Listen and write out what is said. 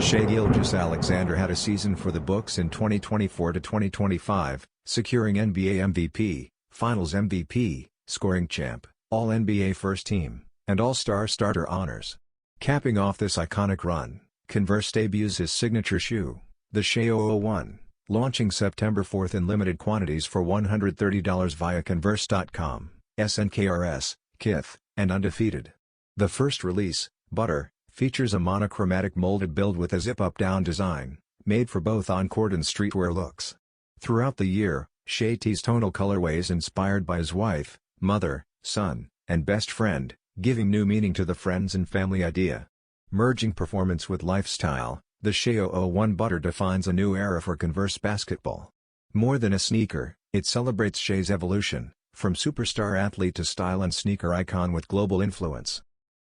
Shai Gilgeous-Alexander had a season for the books in 2024 to 2025, securing NBA MVP, Finals MVP, scoring champ, All-NBA First Team, and All-Star starter honors. Capping off this iconic run, Converse debuts his signature shoe, the SHAI 001, launching September 4 in limited quantities for $130 via Converse.com, SNKRS, KITH, and Undefeated. The first release, Butter, features a monochromatic molded build with a zip-up down design, made for both on-court and streetwear looks. Throughout the year, Shai teased tonal colorways inspired by his wife, mother, son, and best friend, giving new meaning to the friends and family idea. Merging performance with lifestyle, the SHAI 001 Butter defines a new era for Converse Basketball. More than a sneaker, it celebrates Shai's evolution, from superstar athlete to style and sneaker icon with global influence.